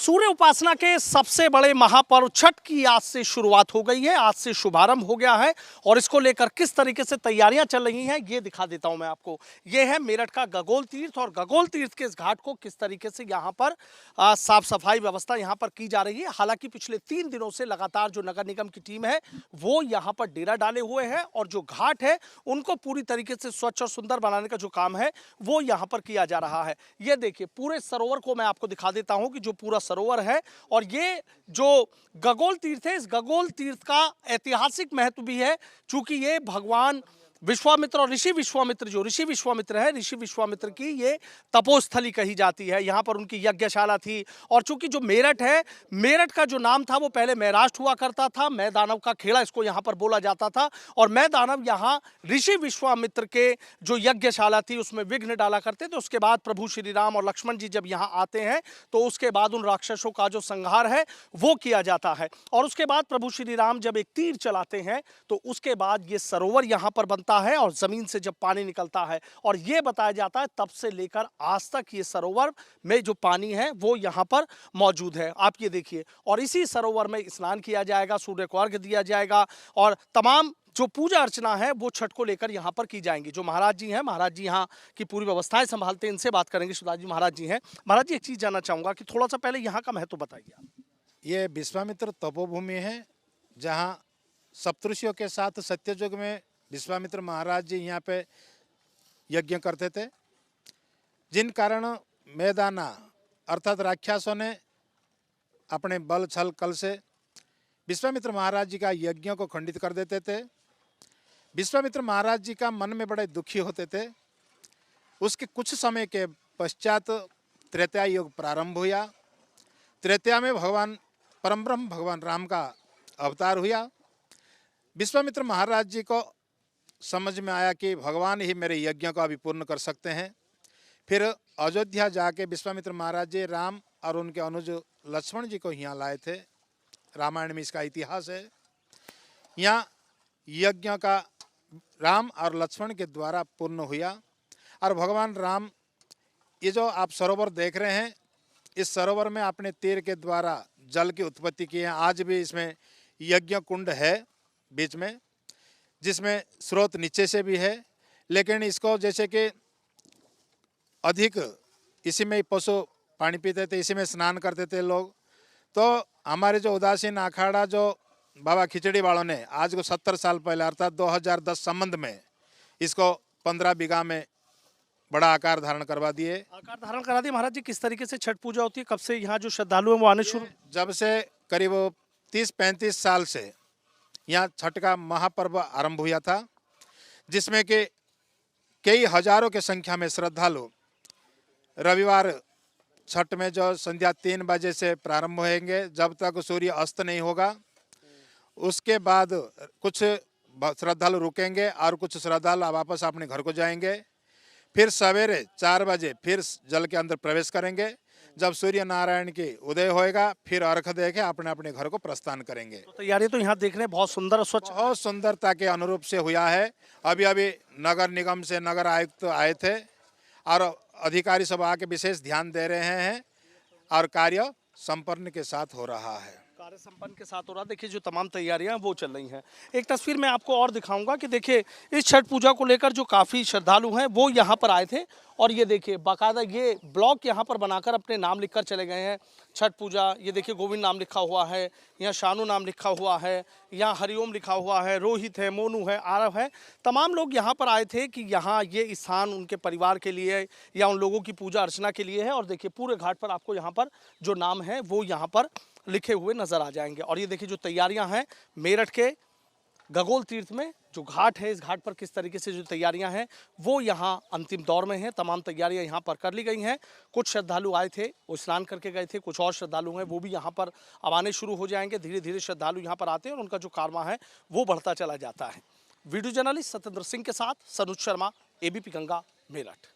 सूर्य उपासना के सबसे बड़े महापर्व छठ की आज से शुरुआत हो गई है, आज से शुभारंभ हो गया है और इसको लेकर किस तरीके से तैयारियां चल रही हैं ये दिखा देता हूं मैं आपको। ये है मेरठ का गगोल तीर्थ और गगोल तीर्थ के इस घाट को किस तरीके से यहां पर साफ सफाई व्यवस्था यहां पर की जा रही है। हालांकि पिछले 3 दिनों से लगातार जो नगर निगम की टीम है वो यहां पर डेरा डाले हुए है और जो घाट है उनको पूरी तरीके से स्वच्छ और सुंदर बनाने का जो काम है वो यहां पर किया जा रहा है। ये देखिए पूरे सरोवर को मैं आपको दिखा देता हूं कि जो पूरा सरोवर है और ये जो गगोल तीर्थ है, इस गगोल तीर्थ का ऐतिहासिक महत्व भी है चूंकि ये भगवान विश्वामित्र और ऋषि विश्वामित्र जो ऋषि विश्वामित्र है, ऋषि विश्वामित्र की ये तपोस्थली कही जाती है। यहाँ पर उनकी यज्ञशाला थी और चूंकि जो मेरठ है, मेरठ का जो नाम था वो पहले मैराष्ट्र हुआ करता था, मैं दानव का खेड़ा इसको यहाँ पर बोला जाता था और मैं दानव यहाँ ऋषि विश्वामित्र के जो यज्ञशाला थी उसमें विघ्न डाला करते थे। उसके बाद प्रभु श्री राम और लक्ष्मण जी जब यहाँ आते हैं तो उसके बाद उन राक्षसों का जो संहार है वो किया जाता है और उसके बाद प्रभु श्री राम जब एक तीर चलाते हैं तो उसके बाद ये सरोवर यहाँ पर बनता है और जमीन से जब पानी निकलता है और ये बताया जाता है तब से लेकर आज तक ये सरोवर में जो पानी है वो यहाँ पर मौजूद है। आप ये देखिए और इसी सरोवर में स्नान किया जाएगा, सूर्य को अर्घ्य दिया जाएगा और तमाम जो पूजा अर्चना है वो छठ को लेकर यहाँ पर की जाएंगी। जो महाराज जी हैं, महाराज जी यहाँ की पूरी व्यवस्थाएं संभालते हैं, इनसे बात करेंगे। सुधाजी महाराज जी हैं। महाराज जी एक चीज जानना चाहूंगा कि थोड़ा सा पहले यहाँ का महत्व बताइए आप। ये विश्वामित्र तपोभूमि है जहाँ सप्तऋषियों के साथ सत्ययुग में विश्वामित्र महाराज जी यहाँ पे यज्ञ करते थे, जिन कारण मैदाना अर्थात राक्षसों ने अपने बल छल कल से विश्वामित्र महाराज जी का यज्ञों को खंडित कर देते थे। विश्वामित्र महाराज जी का मन में बड़े दुखी होते थे। उसके कुछ समय के पश्चात त्रेता युग प्रारंभ हुआ। त्रेता में भगवान परमब्रह्म भगवान राम का अवतार हुआ। विश्वामित्र महाराज जी को समझ में आया कि भगवान ही मेरे यज्ञ को अभी पूर्ण कर सकते हैं। फिर अयोध्या जाके विश्वामित्र महाराज जी राम और उनके अनुज लक्ष्मण जी को यहाँ लाए थे। रामायण में इसका इतिहास है। यहाँ यज्ञ का राम और लक्ष्मण के द्वारा पूर्ण हुआ और भगवान राम, ये जो आप सरोवर देख रहे हैं, इस सरोवर में अपने तीर के द्वारा जल की उत्पत्ति की है। आज भी इसमें यज्ञ कुंड है बीच में, जिसमें स्रोत नीचे से भी है, लेकिन इसको जैसे कि अधिक इसी में पशु पानी पीते थे, इसी में स्नान करते थे लोग। तो हमारे जो उदासीन अखाड़ा जो बाबा खिचड़ी वालों ने आज को 70 साल पहले अर्थात 2010 संबंध में इसको 15 बीघा में बड़ा आकार धारण करवा दिए। आकार धारण करा दिए। महाराज जी किस तरीके से छठ पूजा होती है, कब से यहाँ जो श्रद्धालु हैं वो आने शुरू? जब से करीब 30-35 साल से यहाँ छठ का महापर्व आरंभ हुआ था, जिसमें कि कई हजारों की संख्या में श्रद्धालु रविवार छठ में जो संध्या 3 बजे से प्रारंभ होंगे जब तक सूर्य अस्त नहीं होगा, उसके बाद कुछ श्रद्धालु रुकेंगे और कुछ श्रद्धालु वापस अपने घर को जाएंगे। फिर सवेरे 4 बजे फिर जल के अंदर प्रवेश करेंगे। जब सूर्य नारायण की उदय होएगा फिर अर्घ देके अपने अपने घर को प्रस्थान करेंगे। तो तैयारी तो यहाँ देख रहे हैं बहुत सुंदर और स्वच्छ, बहुत सुंदरता के अनुरूप से हुआ है। अभी अभी नगर निगम से नगर आयुक्त आए थे और अधिकारी सब आके विशेष ध्यान दे रहे हैं और कार्य संपन्न के साथ हो रहा है। कार्य संपन्न के साथ हो रहा है। देखिए जो तमाम तैयारियां वो चल रही हैं। एक तस्वीर मैं आपको और दिखाऊंगा कि देखिए इस छठ पूजा को लेकर जो काफ़ी श्रद्धालु हैं वो यहाँ पर आए थे और ये देखिए बाकायदा ये ब्लॉक यहाँ पर बनाकर अपने नाम लिखकर चले गए हैं। छठ पूजा, ये देखिए गोविंद नाम लिखा हुआ है, यहाँ शानू नाम लिखा हुआ है, यहाँ हरिओम लिखा हुआ है, रोहित है, मोनू है, आरव है। तमाम लोग यहाँ पर आए थे कि यहाँ ये स्थान उनके परिवार के लिए या उन लोगों की पूजा अर्चना के लिए है और देखिए पूरे घाट पर आपको यहाँ पर जो नाम है वो यहाँ पर लिखे हुए नजर आ जाएंगे। और ये देखिए जो तैयारियां हैं मेरठ के गगोल तीर्थ में जो घाट है, इस घाट पर किस तरीके से जो तैयारियां हैं वो यहाँ अंतिम दौर में हैं। तमाम तैयारियां यहाँ पर कर ली गई हैं। कुछ श्रद्धालु आए थे वो स्नान करके गए थे, कुछ और श्रद्धालु हैं वो भी यहाँ पर अब आने शुरू हो जाएंगे। धीरे धीरे श्रद्धालु यहाँ पर आते हैं और उनका जो कारवां है वो बढ़ता चला जाता है। वीडियो जर्नलिस्ट सत्येंद्र सिंह के साथ सनुज शर्मा, एबीपी गंगा, मेरठ।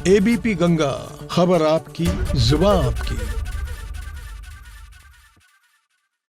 एबीपी गंगा, खबर आपकी, जुबान आपकी।